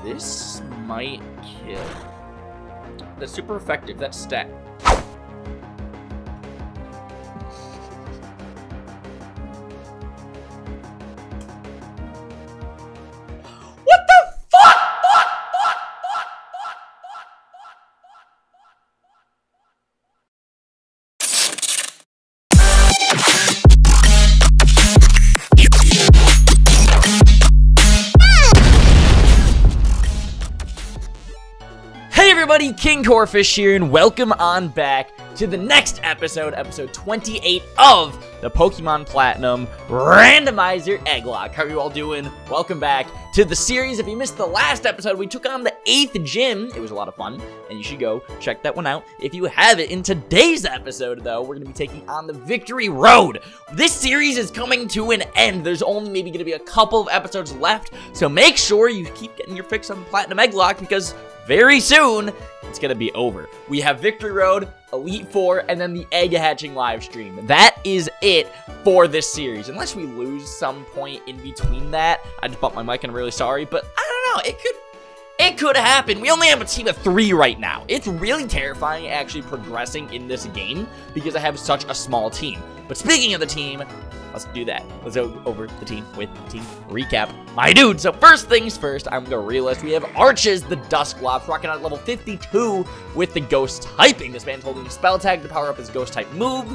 This might kill. That's super effective. That's stat. What the fuck? Hey everybody, KingCorphish here, and welcome on back to the next episode, episode 28 of the Pokemon Platinum Randomizer Egglocke. How are you all doing? Welcome back to the series. If you missed the last episode, we took on the 8th gym. It was a lot of fun, and you should go check that one out if you haven't. In today's episode, though, we're going to be taking on the Victory Road. This series is coming to an end. There's only maybe going to be a couple of episodes left, so make sure you keep getting your fix on the Platinum Egglocke, because very soon, it's gonna be over. We have Victory Road, Elite Four, and then the Egg Hatching live stream. That is it for this series. Unless we lose some point in between that. I just bumped my mic and I'm really sorry, but I don't know. It could happen. We only have a team of 3 right now. It's really terrifying actually progressing in this game because I have such a small team. But speaking of the team, let's do that. Let's go over the team with team recap. My dude, so first things first, I'm going to relist. We have Arches, the Dusclops, rocking out at level 52 with the Ghost typing. This man's holding a spell tag to power up his Ghost type move.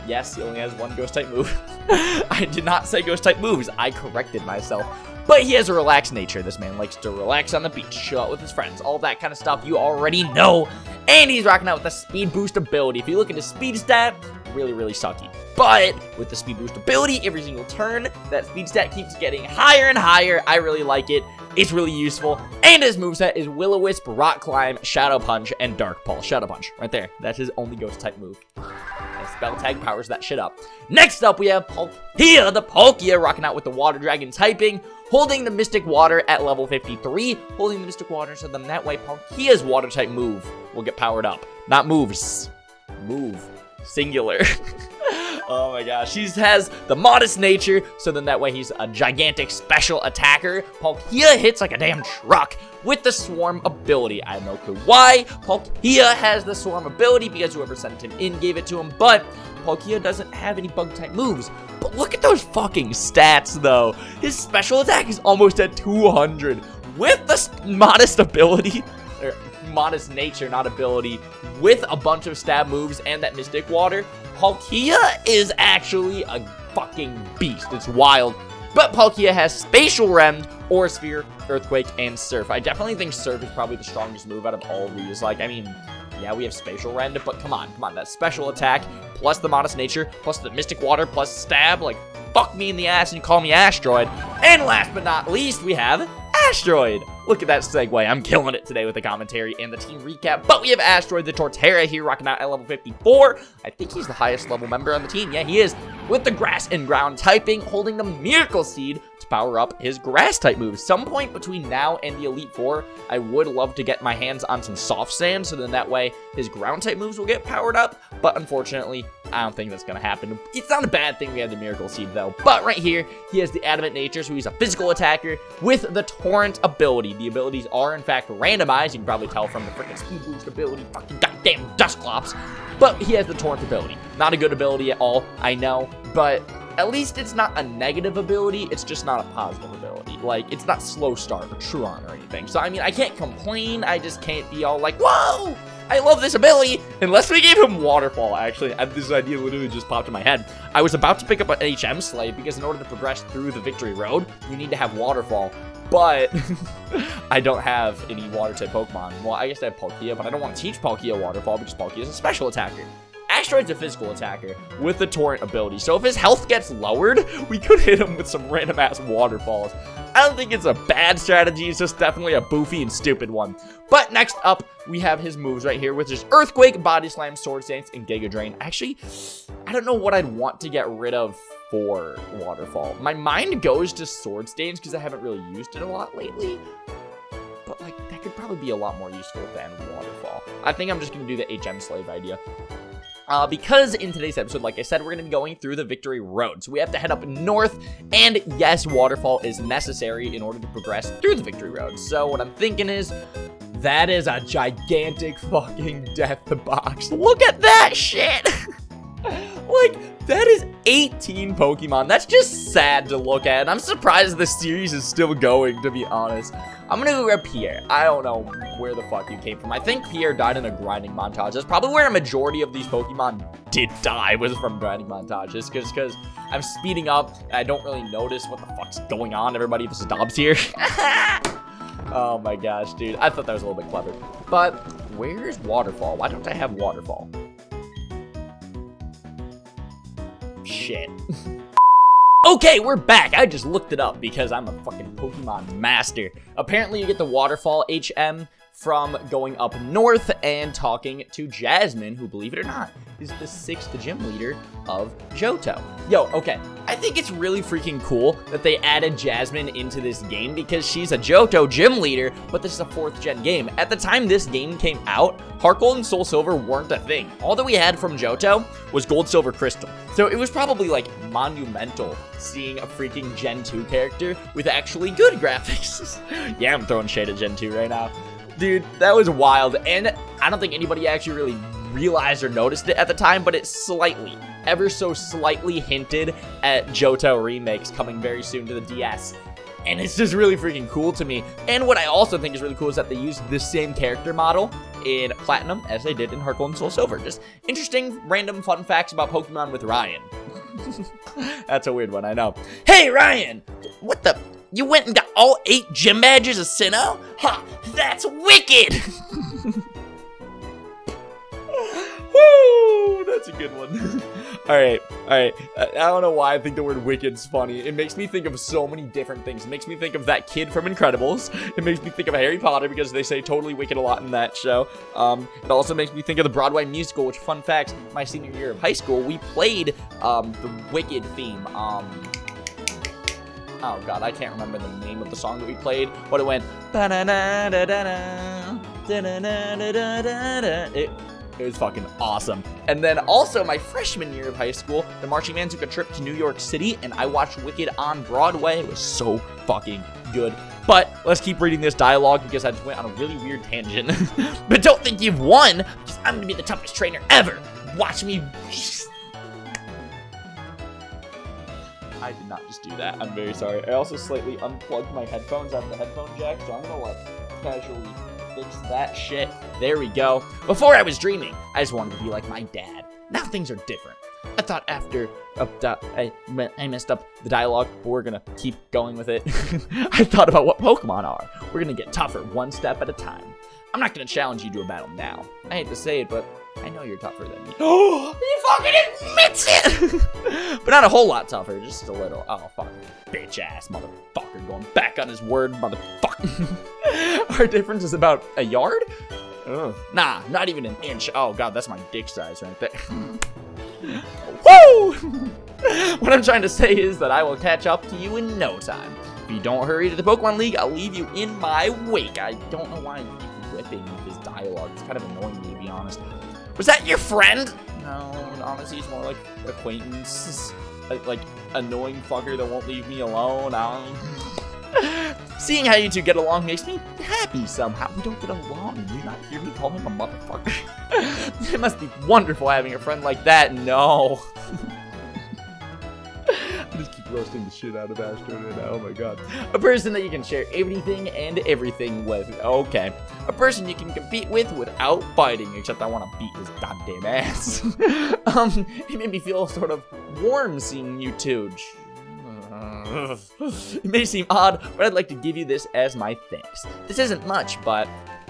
Yes, he only has one Ghost type move. I did not say Ghost type moves. I corrected myself. But he has a relaxed nature. This man likes to relax on the beach, chill out with his friends, all that kind of stuff you already know. And he's rocking out with the Speed Boost ability. If you look at his speed stat, really, really sucky. But with the Speed Boost ability, every single turn, that speed stat keeps getting higher and higher. I really like it. It's really useful. And his moveset is Will-O-Wisp, Rock Climb, Shadow Punch, and Dark Pulse. Shadow Punch, right there. That's his only Ghost type move. And Spell Tag powers that shit up. Next up, we have Palkia, the Palkia, rocking out with the Water Dragon typing, holding the Mystic Water at level 53, holding the Mystic Water, so then that way Palkia's Water type move will get powered up. Not moves. Move. Singular. Oh my gosh, she has the modest nature, so then that way he's a gigantic special attacker. Palkia hits like a damn truck with the Swarm ability. I have no clue why Palkia has the Swarm ability, because whoever sent him in gave it to him, but Palkia doesn't have any bug-type moves. But look at those fucking stats, though. His special attack is almost at 200 with the modest ability, or modest nature, not ability, with a bunch of stab moves and that Mystic Water. Palkia is actually a fucking beast. It's wild. But Palkia has Spatial Rend, Aura Sphere, Earthquake, and Surf. I definitely think Surf is probably the strongest move out of all of these. Like, I mean, yeah, we have Spatial Rend, but come on. That special attack, plus the modest nature, plus the Mystic Water, plus Stab. Like, fuck me in the ass and you call me Asteroid. And last but not least, we have Asteroid. Look at that segue. I'm killing it today with the commentary and the team recap. But we have Asteroid, the Torterra here, rocking out at level 54. I think he's the highest level member on the team. Yeah, he is. With the Grass and Ground typing, holding the Miracle Seed to power up his Grass type moves. Some point between now and the Elite Four, I would love to get my hands on some Soft Sand, so then that way his Ground type moves will get powered up. But unfortunately, I don't think that's going to happen. It's not a bad thing we have the Miracle Seed, though. But right here, he has the Adamant Nature, so he's a physical attacker with the Torrent ability. The abilities are, in fact, randomized. You can probably tell from the freaking Speed Boost ability. Fucking goddamn Dusclops. But he has the Torrent ability. Not a good ability at all, I know. But at least it's not a negative ability. It's just not a positive ability. Like, it's not Slow Start or Truon or anything. So, I mean, I can't complain. I just can't be all like, whoa! I love this ability, unless we gave him Waterfall, actually. This idea literally just popped in my head. I was about to pick up an HM Slave, because in order to progress through the Victory Road, you need to have Waterfall. But I don't have any Water-type Pokemon. Well, I guess I have Palkia, but I don't want to teach Palkia Waterfall, because Palkia is a special attacker. Asteroid's a physical attacker with the Torrent ability, so if his health gets lowered, we could hit him with some random-ass Waterfalls. I don't think it's a bad strategy, it's just definitely a boofy and stupid one. But next up, we have his moves right here, which is Earthquake, Body Slam, Sword Stance, and Giga Drain. Actually, I don't know what I'd want to get rid of for Waterfall. My mind goes to Sword Stance, because I haven't really used it a lot lately. But, like, that could probably be a lot more useful than Waterfall. I think I'm just going to do the HM Slave idea. because in today's episode, like I said, we're going to be going through the Victory Road. So we have to head up north, and yes, Waterfall is necessary in order to progress through the Victory Road. So what I'm thinking is, that is a gigantic fucking death box. Look at that shit! Like, that is 18 Pokemon. That's just sad to look at. And I'm surprised the series is still going, to be honest. I'm gonna go grab Pierre. I don't know where the fuck you came from. I think Pierre died in a grinding montage. That's probably where a majority of these Pokemon did die, was from grinding montages. Because I'm speeding up, and I don't really notice what the fuck's going on. Everybody just stops here. Oh my gosh, dude. I thought that was a little bit clever. But where's Waterfall? Why don't I have Waterfall? Shit. Okay, we're back. I just looked it up because I'm a fucking Pokemon master. Apparently, you get the Waterfall HM from going up north and talking to Jasmine, who, believe it or not, is the 6th gym leader of Johto. Yo, okay, I think it's really freaking cool that they added Jasmine into this game because she's a Johto gym leader, but this is a 4th gen game. At the time this game came out, Heart Gold and Soul Silver weren't a thing. All that we had from Johto was Gold, Silver, Crystal. So it was probably like monumental seeing a freaking Gen 2 character with actually good graphics. Yeah, I'm throwing shade at Gen 2 right now. Dude, that was wild, and I don't think anybody actually really realized or noticed it at the time, but it slightly, ever so slightly hinted at Johto remakes coming very soon to the DS. And it's just really freaking cool to me. And what I also think is really cool is that they used the same character model in Platinum as they did in Heart Gold and Soul Silver. Just interesting, random fun facts about Pokemon with Ryan. That's a weird one, I know. Hey, Ryan! What the... You went and got all 8 gym badges of Sinnoh? Ha! That's wicked! Woo! That's a good one. Alright. I don't know why I think the word wicked's funny. It makes me think of so many different things. It makes me think of that kid from Incredibles. It makes me think of Harry Potter because they say totally wicked a lot in that show. It also makes me think of the Broadway musical, which, fun fact, my senior year of high school, we played the Wicked theme. Oh god, I can't remember the name of the song that we played, but it went it was fucking awesome. And then also my freshman year of high school, the marching band took a trip to New York City and I watched Wicked on Broadway. It was so fucking good. But let's keep reading this dialogue because I just went on a really weird tangent. But don't think you've won, because I'm gonna be the toughest trainer ever. Watch me. I did not just do that. I'm very sorry. I also slightly unplugged my headphones out of the headphone jack, so I'm gonna like casually fix that shit. There we go. Before I was dreaming, I just wanted to be like my dad. Now things are different. I thought after I messed up the dialogue, but we're gonna keep going with it. I thought about what Pokemon are. We're gonna get tougher one step at a time. I'm not gonna challenge you to a battle now. I hate to say it, but I know you're tougher than me. Oh, he fucking admits it! But not a whole lot tougher, just a little. Oh, fuck. Bitch ass motherfucker going back on his word, motherfucker. Our difference is about a yard? Ugh. Nah, not even an inch. Oh, God, that's my dick size right there. Woo! What I'm trying to say is that I will catch up to you in no time. If you don't hurry to the Pokemon League, I'll leave you in my wake. I don't know why you keep whipping with his dialogue. It's kind of annoying me, to be honest. Was that your friend? No, honestly, he's more like acquaintance. Like annoying fucker that won't leave me alone. Seeing how you two get along makes me happy somehow. We don't get along. Do you not hear me call him a motherfucker? It must be wonderful having a friend like that. No. I just keep roasting the shit out of Astro right now. Oh my god. A person that you can share anything and everything with. Okay. A person you can compete with without fighting. Except I want to beat his goddamn ass. It made me feel sort of warm seeing you two. It may seem odd, but I'd like to give you this as my thanks. This isn't much, but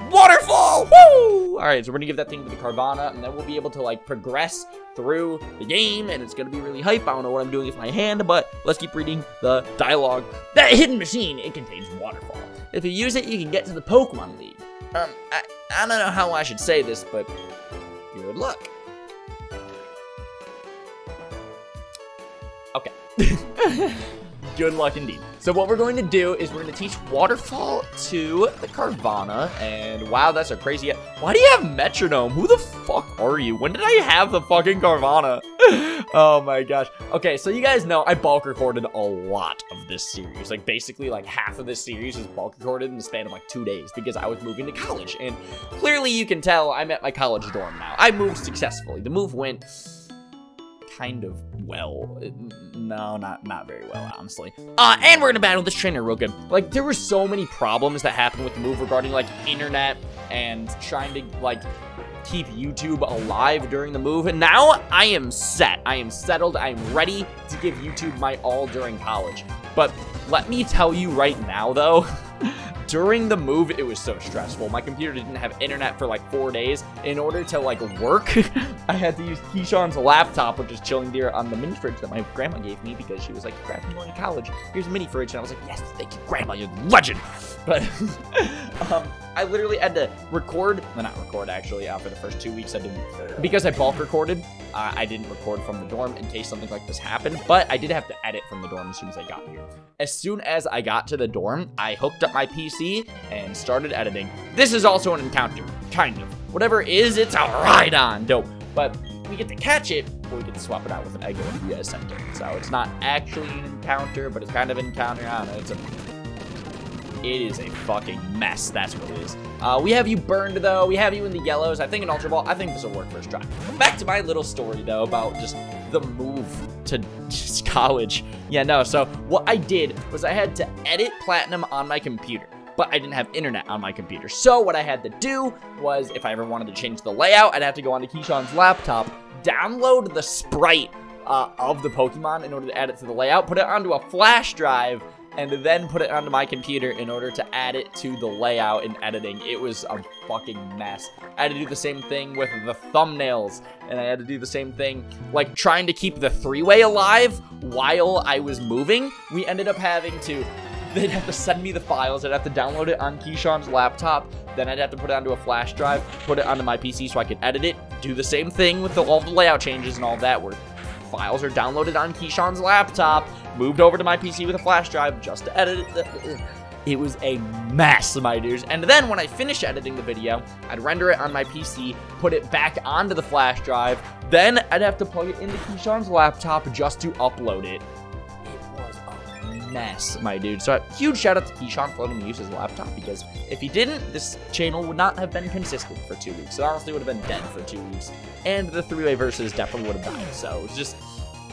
waterfall! Woo! Alright, so we're gonna give that thing to the Carvana, and then we'll be able to, like, progress through the game, and it's gonna be really hype. I don't know what I'm doing with my hand, but let's keep reading the dialogue. That hidden machine, it contains waterfall. If you use it, you can get to the Pokemon League. I don't know how I should say this, but good luck. Okay. Good luck indeed. So what we're going to do is we're going to teach Waterfall to the Carvana. And wow, that's a crazy... Why do you have Metronome? Who the fuck are you? When did I have the fucking Carvana? Oh my gosh. Okay, so you guys know I bulk recorded a lot of this series. Like, basically, like, half of this series is bulk recorded in the span of, like, 2 days because I was moving to college. And clearly you can tell I'm at my college dorm now. I moved successfully. The move went... kind of well. No, not very well, honestly. And we're gonna battle this trainer real good. Like, there were so many problems that happened with the move regarding, like, internet and trying to, like, keep YouTube alive during the move. And now I am set. I am settled. I am ready to give YouTube my all during college. But let me tell you right now, though, during the move, it was so stressful. My computer didn't have internet for like 4 days. In order to like work, I had to use Keyshawn's laptop, which is chilling there on the mini fridge that my grandma gave me because she was like, "Grandma, I'm going to college. Here's a mini fridge." And I was like, "Yes, thank you, Grandma. You're the legend." But I literally had to record, well, not record actually, for the first 2 weeks I didn't, because I bulk recorded, I didn't record from the dorm in case something like this happened, but I did have to edit from the dorm as soon as I got here. As soon as I got to the dorm, I hooked up my PC and started editing. This is also an encounter, kind of. Whatever it is, it's a ride-on, dope. But we get to catch it, or we get to swap it out with an Egglocke if you guys sent it. So it's not actually an encounter, but it's kind of an encounter. I don't know, it is a fucking mess. That's what it is. We have you burned, though. We have you in the yellows. I think an Ultra Ball. I think this will work first try. Back to my little story, though, about just the move to just college. Yeah, no. So what I did was I had to edit Platinum on my computer, but I didn't have internet on my computer. So what I had to do was, if I ever wanted to change the layout, I'd have to go onto Keyshawn's laptop, download the sprite of the Pokemon in order to add it to the layout, put it onto a flash drive, and then put it onto my computer in order to add it to the layout and editing. It was a fucking mess. I had to do the same thing with the thumbnails, and I had to do the same thing, like, trying to keep the three-way alive while I was moving. We ended up having to, they'd have to send me the files, I'd have to download it on Keyshawn's laptop, then I'd have to put it onto a flash drive, put it onto my PC so I could edit it, do the same thing with all the layout changes and all that, where files are downloaded on Keyshawn's laptop, moved over to my PC with a flash drive just to edit it. It was a mess, my dudes. And then when I finished editing the video, I'd render it on my PC, put it back onto the flash drive, then I'd have to plug it into Keyshawn's laptop just to upload it. It was a mess, my dude. So huge shout out to Keyshawn for letting me use his laptop, because if he didn't, this channel would not have been consistent for 2 weeks. It honestly would have been dead for 2 weeks. And the three-way versus definitely would have died. So it was just,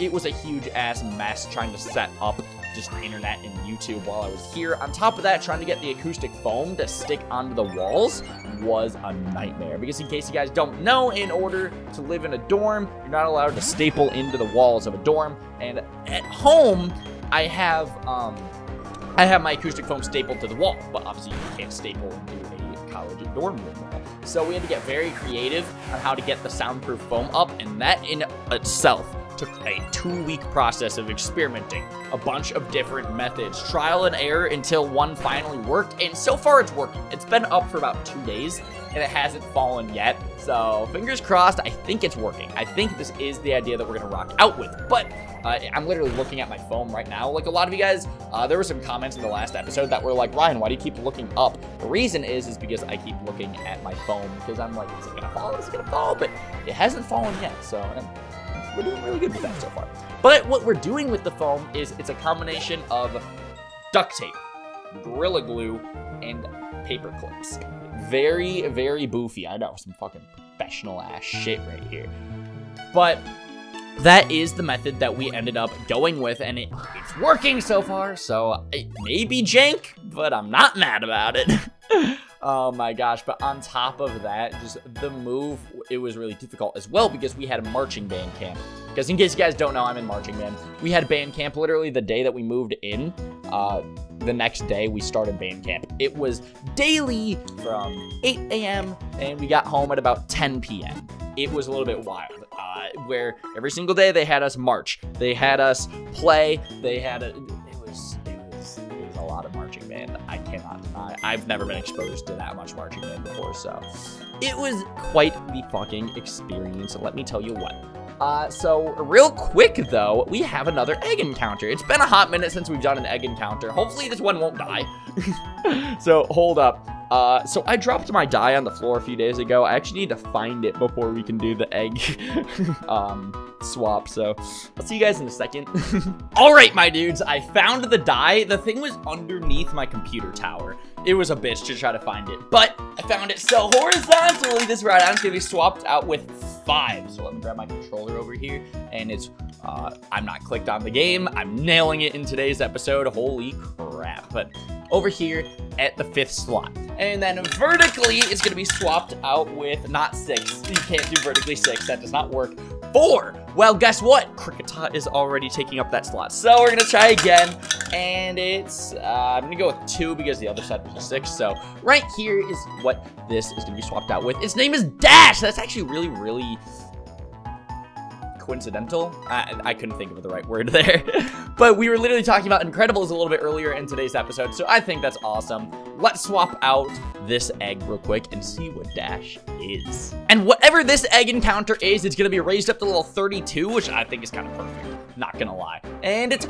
it was a huge ass mess trying to set up just internet and YouTube while I was here. On top of that, trying to get the acoustic foam to stick onto the walls was a nightmare. Because in case you guys don't know, in order to live in a dorm, you're not allowed to staple into the walls of a dorm. And at home, I have my acoustic foam stapled to the wall, but obviously you can't staple into a college dorm room wall. So we had to get very creative on how to get the soundproof foam up, and that in itself took a 2-week process of experimenting a bunch of different methods, trial and error, until one finally worked. And so far it's working. It's been up for about 2 days and it hasn't fallen yet, so fingers crossed. I think it's working. I think this is the idea that we're gonna rock out with. But I'm literally looking at my phone right now. Like, a lot of you guys, there were some comments in the last episode that were like, "Ryan, why do you keep looking up?" The reason is because I keep looking at my phone, because I'm like, is it gonna fall? Is it gonna fall? But it hasn't fallen yet, so we're doing really good with that so far. But what we're doing with the foam is it's a combination of duct tape, Gorilla Glue, and paper clips. Very, very boofy. I know, some fucking professional ass shit right here. But that is the method that we ended up going with, and it's working so far. So it may be jank, but I'm not mad about it. Oh my gosh. But on top of that, just the move, it was really difficult as well, because we had a marching band camp. Because in case you guys don't know, I'm in marching band. We had band camp literally the day that we moved in. The next day we started band camp. It was daily from 8 a.m. and we got home at about 10 p.m. It was a little bit wild, where every single day they had us march. They had us play. They had it was a lot of marching band. I cannot deny. I've never been exposed to that much marching band before, so it was quite the fucking experience. Let me tell you what. So real quick though, we have another egg encounter. It's been a hot minute since we've done an egg encounter. Hopefully this one won't die. So hold up. So I dropped my die on the floor a few days ago. I actually need to find it before we can do the egg swap. So I'll see you guys in a second. All right, my dudes, I found the die. The thing was underneath my computer tower. It was a bitch to try to find it, but I found it. So horizontally, this Rhydon's gonna be swapped out with 5. So let me grab my controller over here, and it's, I'm not clicked on the game. I'm nailing it in today's episode. Holy crap. But over here at the 5th slot. And then vertically, it's gonna be swapped out with not 6. You can't do vertically 6, that does not work. 4. Well, guess what? Kricketot is already taking up that slot. So we're gonna try again, and it's, I'm gonna go with 2 because the other side was a 6. So right here is what this is gonna be swapped out with. Its name is Dash. That's actually really coincidental. I couldn't think of the right word there. But we were literally talking about Incredibles a little bit earlier in today's episode, so I think that's awesome. Let's swap out this egg real quick and see what Dash is. And whatever this egg encounter is, it's gonna be raised up to level 32, which I think is kind of perfect, not gonna lie. And it's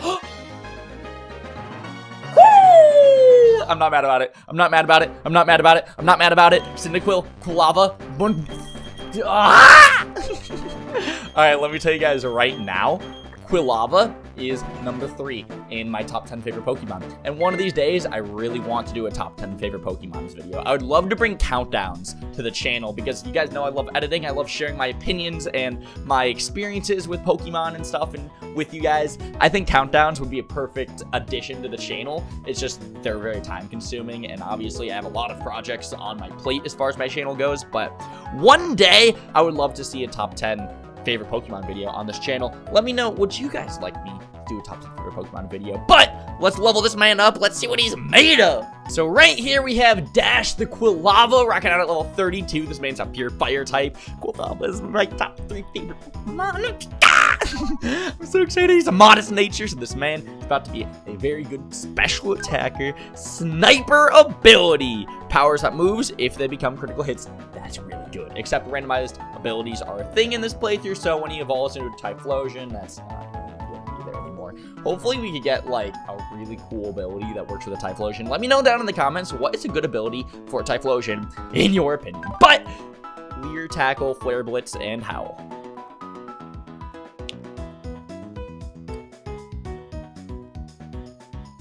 I'm not mad about it. I'm not mad about it. I'm not mad about it. I'm not mad about it. Cyndaquil, Quilava, Alright, let me tell you guys right now, Quilava is number 3 in my top 10 favorite Pokemon. And one of these days, I really want to do a top 10 favorite Pokemons video. I would love to bring countdowns to the channel because you guys know I love editing. I love sharing my opinions and my experiences with Pokemon and stuff and with you guys. I think countdowns would be a perfect addition to the channel. It's just, they're very time consuming, and obviously I have a lot of projects on my plate as far as my channel goes, but one day I would love to see a top 10 favorite Pokemon video on this channel. Let me know, would you guys like me to do a top 10 favorite Pokemon video? But let's level this man up. Let's see what he's made of. So right here we have Dash the Quilava rocking out at level 32. This man's a pure fire type. Quilava is my top 3 favorite Pokemon. I'm so excited. He's a modest nature, so this man is about to be a very good special attacker. Sniper ability. Powers up moves if they become critical hits. That's really good. Except randomized abilities are a thing in this playthrough, so when he evolves into a Typhlosion, that's not going to be there anymore. Hopefully we could get like a really cool ability that works with a Typhlosion. Let me know down in the comments what is a good ability for a Typhlosion in your opinion. But Leer, Tackle, Flare Blitz, and Howl.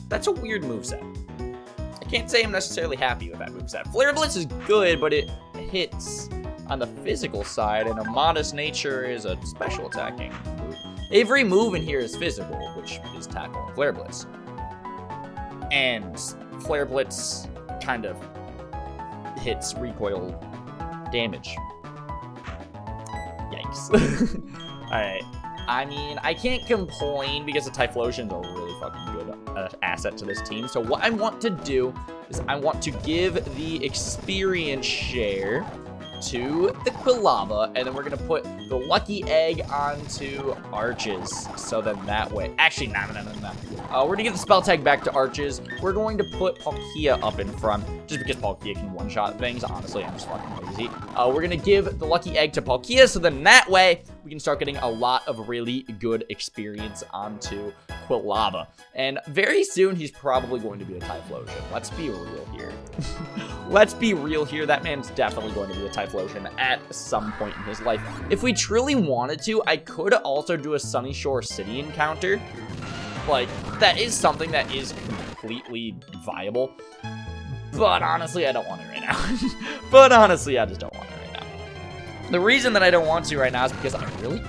That's a weird moveset. I can't say I'm necessarily happy with that moveset. Flare Blitz is good, but it hits on the physical side, and a modest nature is a special attacking move. Every move in here is physical, which is Tackle and Flare Blitz. And Flare Blitz kind of hits recoil damage. Yikes. Alright. I mean, I can't complain because the Typhlosion is a really fucking good asset to this team. So what I want to do is I want to give the experience share to the Quilava, and then we're going to put the lucky egg onto Arches. So then that way... Actually, no. We're going to give the spell tag back to Arches. We're going to put Palkia up in front, just because Palkia can one-shot things. Honestly, I'm just fucking lazy. We're going to give the lucky egg to Palkia, so then that way we can start getting a lot of really good experience onto Quilava. And very soon, he's probably going to be a Typhlosion. Let's be real here. Let's be real here. That man's definitely going to be a Typhlosion at some point in his life. If we truly wanted to, I could also do a Sunny Shore City encounter. Like, that is something that is completely viable. But honestly, I don't want it right now. But honestly, I just don't want it right now. The reason that I don't want to right now is because I really...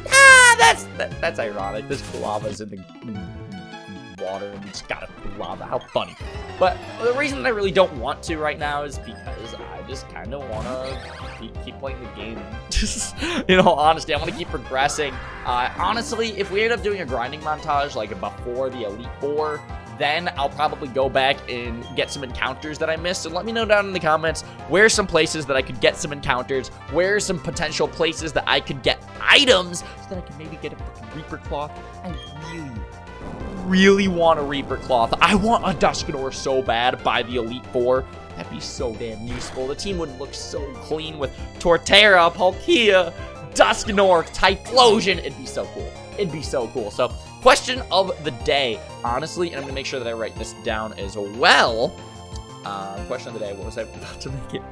that's ironic. This Quilava's in the water and it's got a lava. How funny. But the reason that I really don't want to right now is because I just kind of want to keep playing the game. Just, you know, honestly, I want to keep progressing. Honestly, if we end up doing a grinding montage like before the Elite Four, then I'll probably go back and get some encounters that I missed. So let me know down in the comments where are some places that I could get some encounters, where are some potential places that I could get items so that I can maybe get a Reaper Cloth. I really want a Reaper Cloth. I want a Dusknoir so bad by the Elite Four. That'd be so damn useful. The team would look so clean with Torterra, Palkia, Dusknoir, Typhlosion. It'd be so cool. It'd be so cool. So, question of the day, honestly, and I'm going to make sure that I write this down as well. Question of the day, what was I about to make it?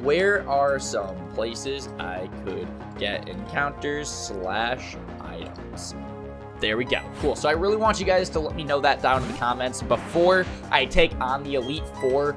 Where are some places I could get encounters / items? There we go. Cool. So I really want you guys to let me know that down in the comments before I take on the Elite Four.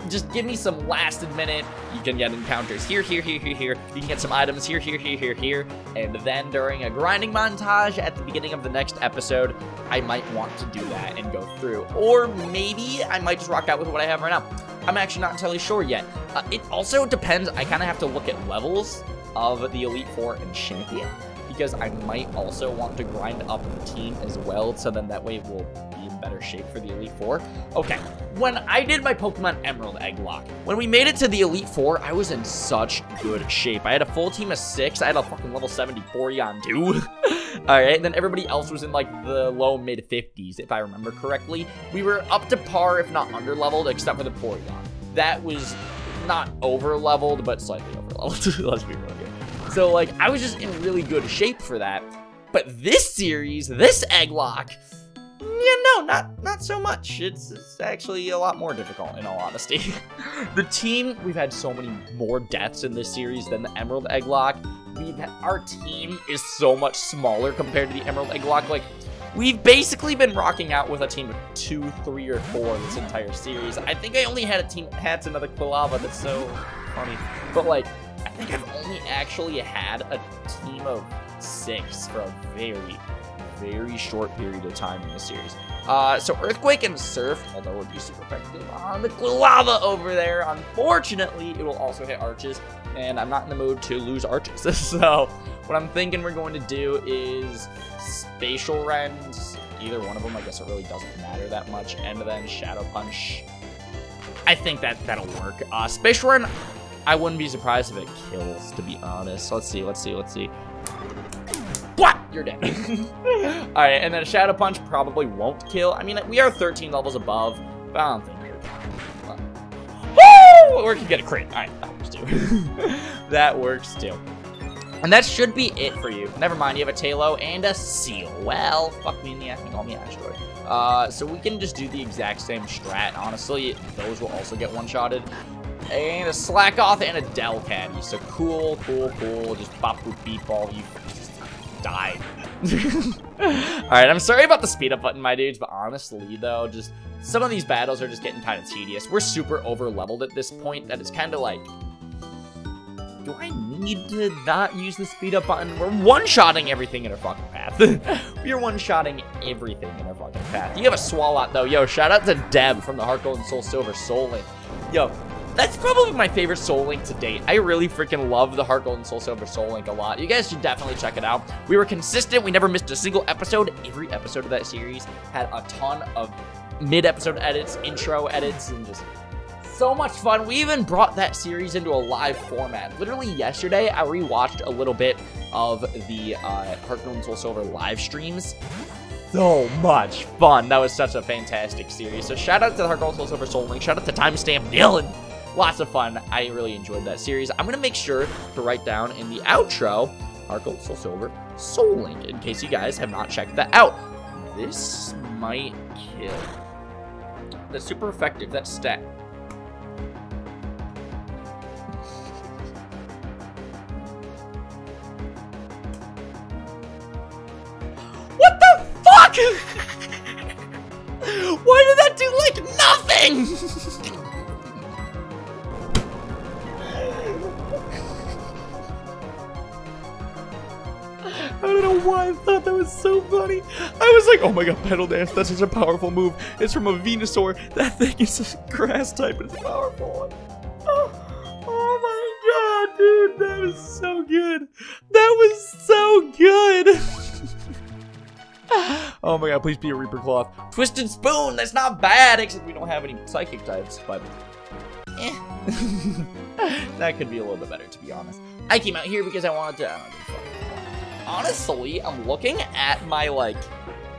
Just give me some last minute. You can get encounters here, here, here, here, here. You can get some items here, here, here, here, here. And then during a grinding montage at the beginning of the next episode, I might want to do that and go through. Or maybe I might just rock out with what I have right now. I'm actually not entirely sure yet. It also depends. I kind of have to look at levels of the Elite Four and Champion, because I might also want to grind up the team as well, so then that way we'll be in better shape for the Elite Four. Okay, when I did my Pokemon Emerald Egglocke, when we made it to the Elite Four, I was in such good shape. I had a full team of 6. I had a fucking level 74 Yondu. Alright, then everybody else was in like the low mid-50s, if I remember correctly. We were up to par, if not under-leveled, except for the Porygon. That was not over-leveled, but slightly over-leveled. Let's be real here. So, like, I was just in really good shape for that. But this series, this Egglocke, yeah, no, not so much. It's actually a lot more difficult, in all honesty. The team, we've had so many more deaths in this series than the Emerald Egglocke. Our team is so much smaller compared to the Emerald Egglocke. Like, we've basically been rocking out with a team of 2, 3, or 4 this entire series. I think I only had a team, had another Quilava. That's so funny. But, like, I think I've only actually had a team of 6 for a very, very short period of time in this series. So Earthquake and Surf, although it would be super effective on the Quilava over there, unfortunately, it will also hit Arches, and I'm not in the mood to lose Arches. So what I'm thinking we're going to do is Spatial Rend, either one of them. I guess it really doesn't matter that much, and then Shadow Punch. I think that'll work. Spatial Rend, I wouldn't be surprised if it kills, to be honest. Let's see. What? You're dead. Alright, and then Shadow Punch probably won't kill. I mean, we are 13 levels above, but I don't think you're Woo! Or you can get a crit. Alright, that works too. That works too. And that should be it for you. Never mind, you have a Talo and a Seal. Well, fuck me in the ass and call me Asteroid. So we can just do the exact same strat. Honestly, those will also get one-shotted. And a Slackoth and a Delcatty. So cool. Just bop boop beep all you just died. Alright, I'm sorry about the speed up button, my dudes, but honestly though, just some of these battles are just getting kind of tedious. We're super over leveled at this point that it's kind of like, do I need to not use the speed up button? We're one-shotting everything in our fucking path. We are one-shotting everything in our fucking path. You have a Swalot though. Yo, shout out to Deb from the Heart Gold and Soul Silver Soul Link. Yo, that's probably my favorite Soul Link to date. I really freaking love the Heart Gold and Soul Silver Soul Link a lot. You guys should definitely check it out. We were consistent. We never missed a single episode. Every episode of that series had a ton of mid-episode edits, intro edits, and just so much fun. We even brought that series into a live format. Literally yesterday, I rewatched a little bit of the Heart Gold and Soul Silver live streams. So much fun. That was such a fantastic series. So shout out to the Heart Gold Soul Silver Soul Link. Shout out to Timestamp Dylan. Lots of fun. I really enjoyed that series. I'm going to make sure to write down in the outro Heart Gold Soul Silver Soul Link in case you guys have not checked that out. This might kill. That's super effective. That's stat. What the fuck? Why did that do like nothing? I don't know why I thought that was so funny. I was like, oh my god, Petal Dance, that's such a powerful move. It's from a Venusaur. That thing is a grass type, and it's a powerful one. Oh my god, dude, that was so good. That was so good. Oh my god, please be a Reaper Cloth. Twisted Spoon, that's not bad, except we don't have any Psychic types, but that could be a little bit better, to be honest. I came out here because I wanted to, honestly, I'm looking at my, like,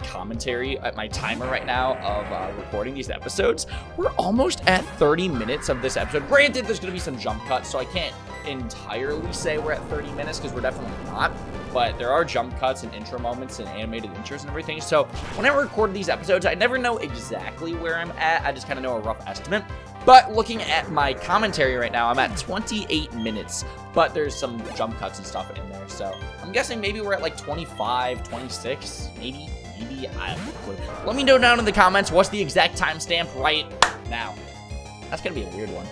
commentary, at my timer right now of recording these episodes. We're almost at 30 minutes of this episode. Granted, there's going to be some jump cuts, so I can't entirely say we're at 30 minutes because we're definitely not, but there are jump cuts and intro moments and animated intros and everything. So when I record these episodes, I never know exactly where I'm at. I just kind of know a rough estimate. But looking at my commentary right now, I'm at 28 minutes, but there's some jump cuts and stuff in there. So I'm guessing maybe we're at like 25, 26, maybe, I don't know. Let me know down in the comments what's the exact timestamp right now. That's going to be a weird one.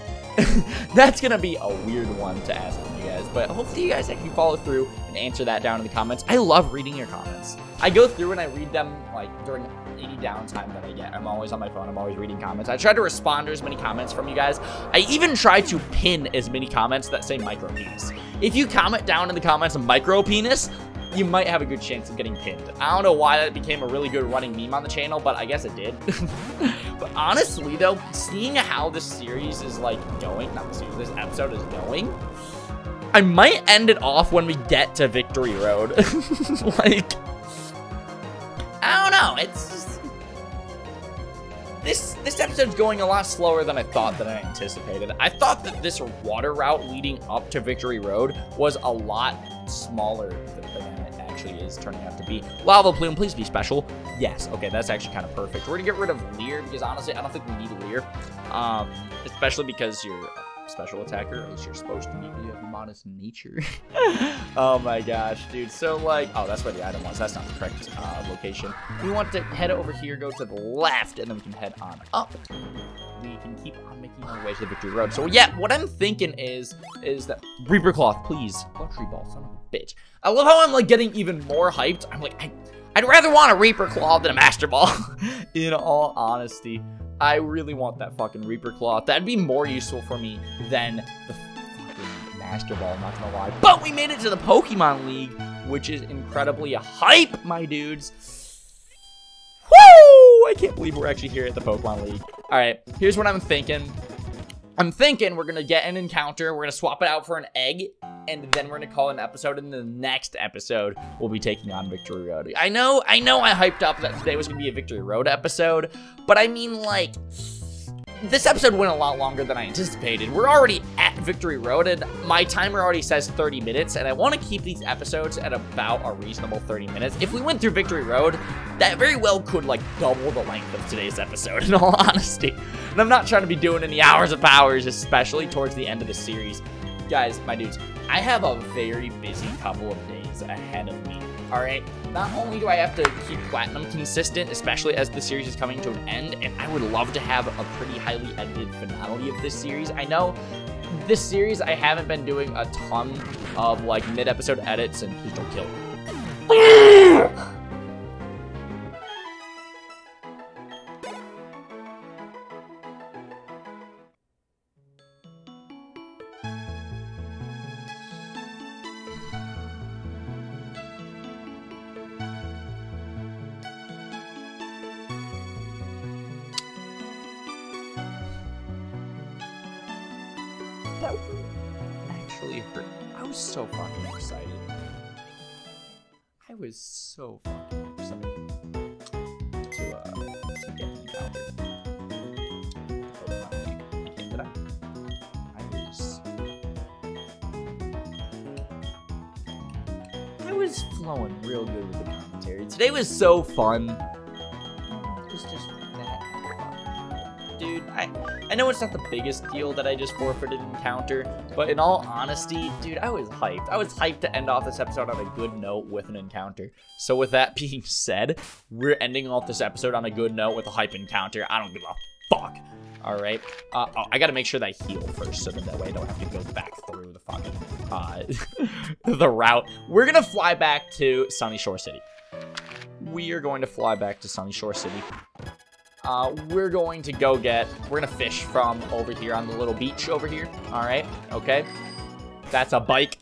That's going to be a weird one to ask from you guys, but hopefully you guys actually follow through and answer that down in the comments. I love reading your comments. I go through and I read them like during any downtime that I get. I'm always on my phone. I'm always reading comments. I try to respond to as many comments from you guys. I even try to pin as many comments that say micro penis. If you comment down in the comments micro penis, you might have a good chance of getting pinned. I don't know why that became a really good running meme on the channel, but I guess it did. But honestly, though, seeing how this series is, like, going, not the series, this episode is going, I might end it off when we get to Victory Road. Like, I don't know. It's just... This episode's going a lot slower than I thought, than I anticipated. I thought that this water route leading up to Victory Road was a lot smaller than it actually is turning out to be. Lava Plume, please be special. Yes, okay, that's actually kind of perfect. We're gonna get rid of Leer because honestly, I don't think we need Leer. Especially because you're a special attacker, as you're supposed to be. You have a modest nature. Oh my gosh, dude. So like, oh, that's where the item was. That's not the correct location. We want to head over here, go to the left, and then we can head on up. We can keep on making our way to the Victory Road. So yeah, what I'm thinking is that Reaper Cloth, please. Luxury Ball, son of a bitch. I love how I'm like getting even more hyped. I'm like, I'd rather want a Reaper Cloth than a Master Ball. In all honesty, I really want that fucking Reaper Cloth. That'd be more useful for me than the fucking Master Ball, I'm not gonna lie. But we made it to the Pokemon League, which is incredibly hype, my dudes. Woo! I can't believe we're actually here at the Pokemon League. All right, here's what I'm thinking. I'm thinking we're gonna get an encounter, we're gonna swap it out for an egg, and then we're gonna call it an episode, and the next episode we'll be taking on Victory Road. I know I hyped up that today was gonna be a Victory Road episode, but I mean, like, this episode went a lot longer than I anticipated. We're already at Victory Road, and my timer already says 30 minutes, and I want to keep these episodes at about a reasonable 30 minutes. If we went through Victory Road, that very well could, like, double the length of today's episode, in all honesty. And I'm not trying to be doing any hours of hours, especially towards the end of the series. Guys, my dudes, I have a very busy couple of days ahead of me, all right? Not only do I have to keep Platinum consistent, especially as the series is coming to an end, and I would love to have a pretty highly edited finale of this series. I know this series, I haven't been doing a ton of, like, mid-episode edits, and please don't kill me. That actually hurt. I was so fucking excited. I was so fucking excited to get encountered. Did I was flowing real good with the commentary. Today was so fun. It was just that fun. Dude, I know it's not the biggest deal that I just forfeited encounter, but in all honesty, dude, I was hyped. I was hyped to end off this episode on a good note with an encounter. So with that being said, we're ending off this episode on a good note with a hype encounter. I don't give a fuck. All right. I got to make sure that I heal first, so that way I don't have to go back through the fucking, the route. We're going to fly back to Sunny Shore City. We are going to fly back to Sunny Shore City. We're going to we're gonna fish from over here on the little beach over here. All right, okay. That's a bike.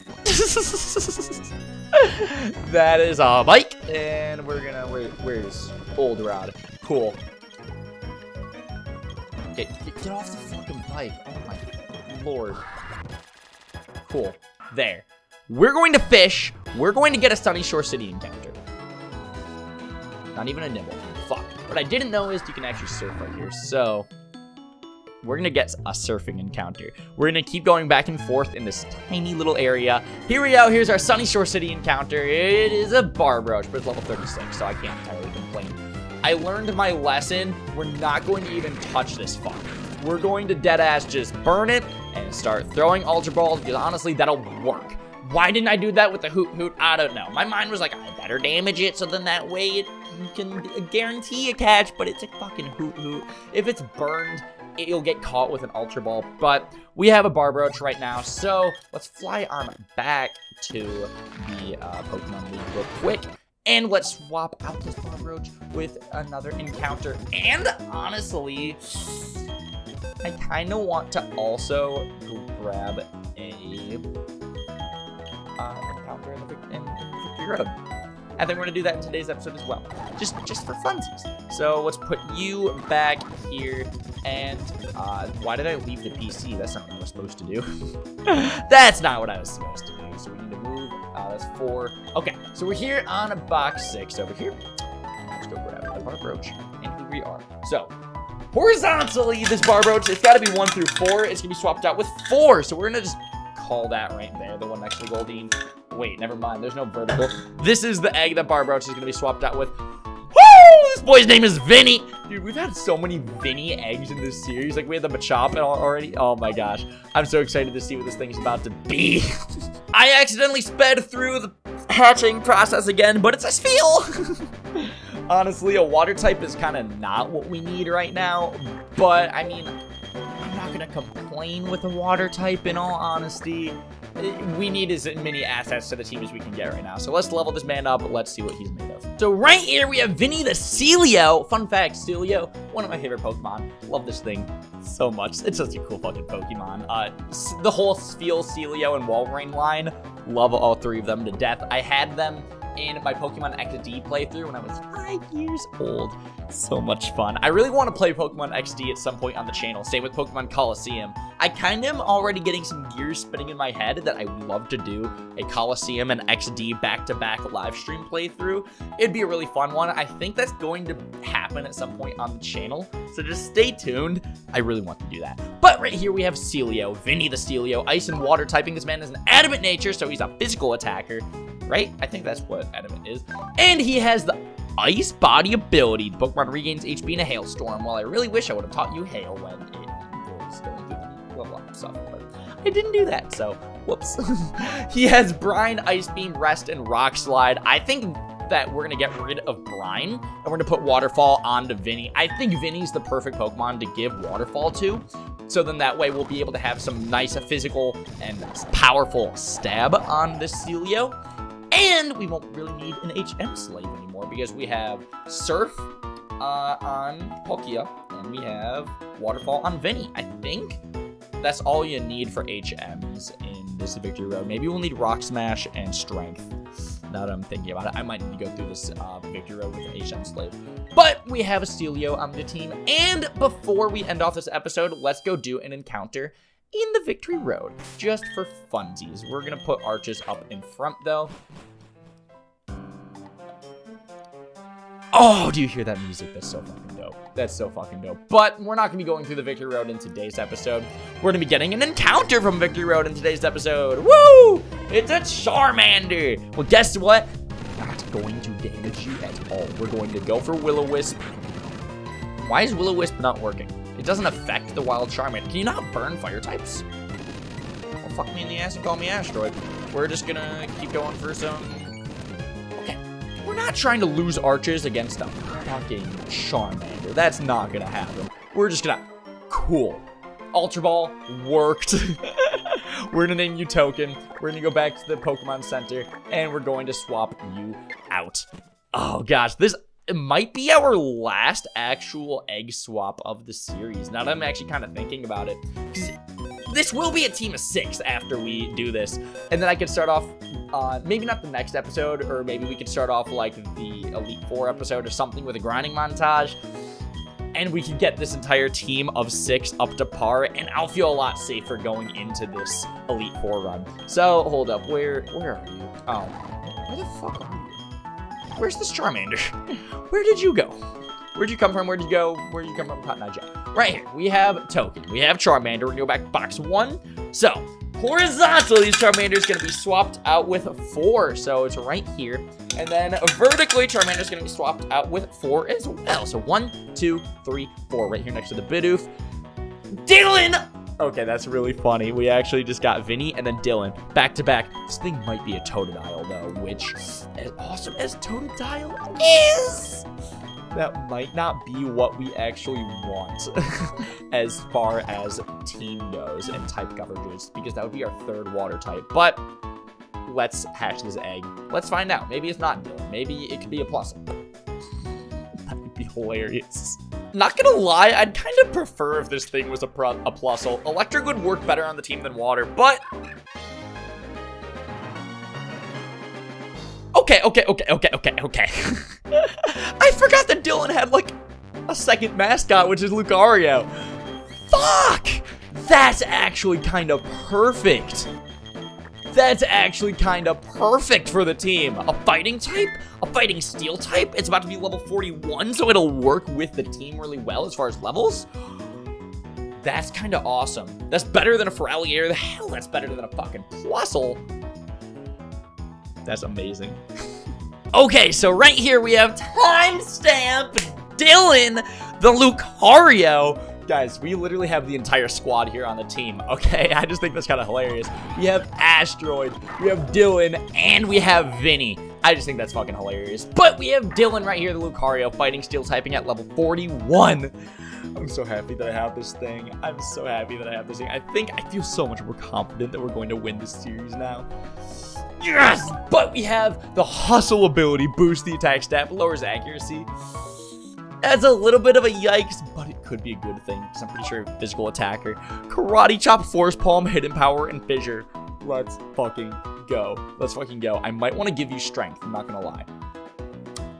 That is a bike. And we're gonna, where's Old Rod? Cool. Okay, get off the fucking bike. Oh my lord. Cool, there. We're going to fish. We're going to get a Sunny Shore City encounter. Not even a nibble. Fuck. What I didn't know is you can actually surf right here. So we're gonna get a surfing encounter. We're gonna keep going back and forth in this tiny little area. Here we go, here's our Sunny Shore City encounter. It is a Barbroach, but it's level 36, so I can't entirely complain. I learned my lesson. We're not going to even touch this fuck. We're going to deadass just burn it and start throwing Ultra Balls, because honestly, that'll work. Why didn't I do that with the Hoot Hoot? I don't know. My mind was like, I better damage it, so then that way you can guarantee a catch, but it's a fucking Hoot Hoot. If it's burned, you'll get caught with an Ultra Ball, but we have a Barbroach right now, so let's fly on back to the Pokemon League real quick, and let's swap out this Barbroach with another encounter. And honestly, I kind of want to also grab a encounter in Victory Road. I think we're gonna do that in today's episode as well, just for funsies. So let's put you back here, and why did I leave the PC? That's not what I was supposed to do. That's not what I was supposed to do. So we need to move. That's 4. Okay, so we're here on a box 6 over here. Let's go grab the Barbroach, and here we are. So horizontally, this Barbroach, it's got to be 1 through 4. It's gonna be swapped out with 4. So we're gonna just call that right there, the one next to Goldeen. Wait, never mind, there's no vertical. This is the egg that Barbroach is gonna be swapped out with. Woo! This boy's name is Vinny. Dude, we've had so many Vinny eggs in this series. Like, we had the Machop already. Oh my gosh. I'm so excited to see what this thing's about to be. I accidentally sped through the hatching process again, but it's a Spheal. Honestly, a water type is kind of not what we need right now, but I mean, I'm not gonna complain with a water type, in all honesty. We need as many assets to the team as we can get right now. So let's level this man up. Let's see what he's made of. So right here, we have Vinny the Celio. Fun fact, Celio, one of my favorite Pokemon. Love this thing so much. It's such a cool fucking Pokemon. The whole Spheal, Celio, and Walrein line. Love all 3 of them to death. I had them in my Pokemon XD playthrough when I was 5 years old. So much fun. I really want to play Pokemon XD at some point on the channel. Same with Pokemon Coliseum. I kind of am already getting some gears spinning in my head that I would love to do a Coliseum and XD back-to-back live stream playthrough. It'd be a really fun one. I think that's going to happen at some point on the channel, so just stay tuned. I really want to do that. But right here we have Celio, Vinny the Celio, ice and water typing. This man is an adamant nature, so he's a physical attacker, right? I think that's what adamant is. And he has the Ice Body ability. The Pokemon regains HP in a hailstorm. Well, I really wish I would have taught you hail when it was going through the level up stuff, but I didn't do that, so whoops. He has Brine, Ice Beam, Rest, and Rock Slide. I think that we're gonna get rid of Brine, and we're gonna put Waterfall onto Vinny. I think Vinny's the perfect Pokemon to give Waterfall to, so then that way we'll be able to have some nice physical and powerful stab on this Celio. And we won't really need an HM slave anymore because we have Surf on Palkia, and we have Waterfall on Vinny. I think that's all you need for HMs in this Victory Road. Maybe we'll need Rock Smash and Strength. Now that I'm thinking about it, I might need to go through this Victory Road with an HM slave. But we have a Celio on the team. And before we end off this episode, let's go do an encounter in the Victory Road, just for funsies. We're gonna put arches up in front though. Oh, do you hear that music? That's so fucking dope. That's so fucking dope. But we're not gonna be going through the Victory Road in today's episode. We're gonna be getting an encounter from Victory Road in today's episode. Woo! It's a Charmander. Well, guess what? Not going to damage you at all. We're going to go for Will-O-Wisp. Why is Will-O-Wisp not working? It doesn't affect the wild Charmander. Can you not burn fire types? Well, fuck me in the ass and call me Asteroid. We're just gonna keep going for some... Okay. We're not trying to lose arches against a fucking Charmander. That's not gonna happen. We're just gonna... Cool. Ultra Ball worked. We're gonna name you Token. We're gonna go back to the Pokemon Center, and we're going to swap you out. Oh gosh, this... It might be our last actual egg swap of the series. Now that I'm actually kind of thinking about it. This will be a team of 6 after we do this. And then I could start off, maybe not the next episode, or maybe we could start off like the Elite 4 episode or something with a grinding montage. And we can get this entire team of 6 up to par, and I'll feel a lot safer going into this Elite 4 run. So, hold up, where are you? Oh, where the fuck are you? Where's this Charmander? Where did you go? Where'd you come from? Where'd you go? Where'd you come from, Cotton Eye Joe? Right here, we have Token. We have Charmander. We're gonna go back to box 1. So, horizontally, these Charmander's gonna be swapped out with 4. So, it's right here. And then vertically, Charmander's gonna be swapped out with 4 as well. So, 1, 2, 3, 4. Right here next to the Bidoof. Dylan! Okay, that's really funny. We actually just got Vinny and then Dylan back to back. This thing might be a Totodile though, which, as awesome as Totodile is, that might not be what we actually want as far as team goes and type coverages, because that would be our 3rd water type. But let's hatch this egg. Let's find out. Maybe it's not Dylan. Maybe it could be a Plusle. That would be hilarious. Not gonna lie, I'd kind of prefer if this thing was a Plusle. Electric would work better on the team than water, but... Okay. I forgot that Dylan had, like, a second mascot, which is Lucario. Fuck! That's actually kind of perfect. That's actually kind of perfect for the team. A fighting type, a fighting steel type. It's about to be level 41, so it'll work with the team really well as far as levels. That's kind of awesome. That's better than a Feraligatr. The hell, that's better than a fucking Plusle. That's amazing. Okay, so right here we have timestamp Dylan, the Lucario. Guys, we literally have the entire squad here on the team, okay? I just think that's kind of hilarious. We have Asteroid, we have Dylan, and we have Vinny. I just think that's fucking hilarious. But we have Dylan right here, the Lucario, fighting steel typing at level 41. I'm so happy that I have this thing. I'm so happy that I have this thing. I feel so much more confident that we're going to win this series now. Yes! But we have the Hustle ability, boost the attack stat, lowers accuracy. That's a little bit of a yikes, but it could be a good thing, because I'm pretty sure physical attacker. Karate Chop, Force Palm, Hidden Power, and Fissure. Let's fucking go. Let's fucking go. I might want to give you Strength, I'm not gonna lie.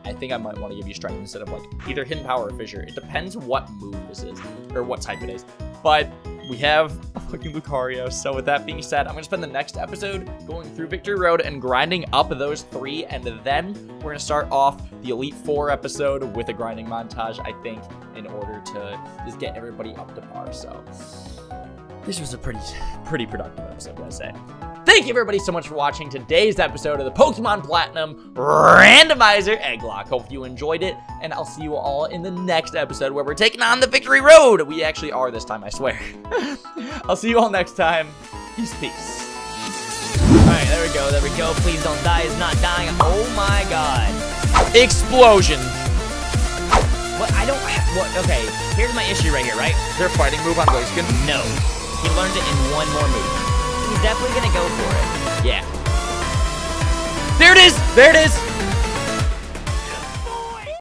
I think I might want to give you Strength instead of, like, either Hidden Power or Fissure. It depends what move this is, or what type it is. But we have a fucking Lucario. So with that being said, I'm going to spend the next episode going through Victory Road and grinding up those 3. And then we're going to start off the Elite 4 episode with a grinding montage, I think, in order to just get everybody up to par. So this was a pretty productive episode, I'd say. Thank you, everybody, so much for watching today's episode of the Pokemon Platinum Randomizer Egglocke. Hope you enjoyed it, and I'll see you all in the next episode where we're taking on the Victory Road. We actually are this time, I swear. I'll see you all next time. Peace. Alright, there we go. Please don't die. It's not dying. Oh my god. Explosion. What? I don't... What? Okay, here's my issue right here, right? Is there a fighting move on Blaziken? No. He learns it in one more move. He's definitely gonna go for it. Yeah. There it is!